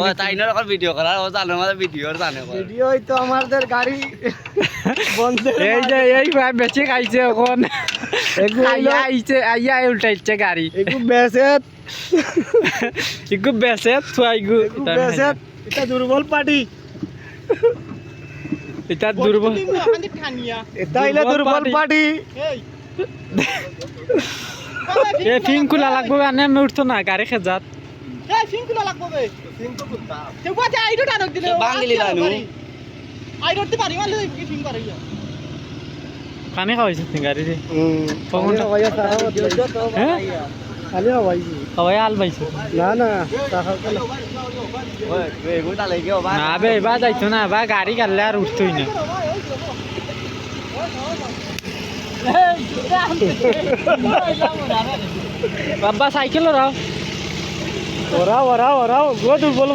ও তাই না এখন ভিডিও করার ও জানে আমাদের ভিডিওর জানে ভিডিও তো আমাদের গাড়ি বন্ধ এই যে এই ভাই বেঁচে খাইছে এখন আইয়া আইছে আইয়া উল্টাইছে গাড়ি একটু বেসেত ইগু বেসে থুয়াইগু বেসেত এটা দুর্বল পার্টি এটা দুর্বল এটা হইলে দুর্বল পার্টি এ ফিঙ্কুলা লাগবে আনে আমি উঠতো না গাড়ি খেজাত বাঙালি জানু পানি খাওয়াইছিস নি গাড়ি রে হ্যাঁ খালি হওয়াইছি সবাই আল পাইছে না না ওই এগুলা লাগে ও না বে এবার যাইতো না বা গাড়ি কাটলে আর উঠতোই না বাবা সাইকেল ওরাও ওরাও ওরাও ওরাও গো দুর্বল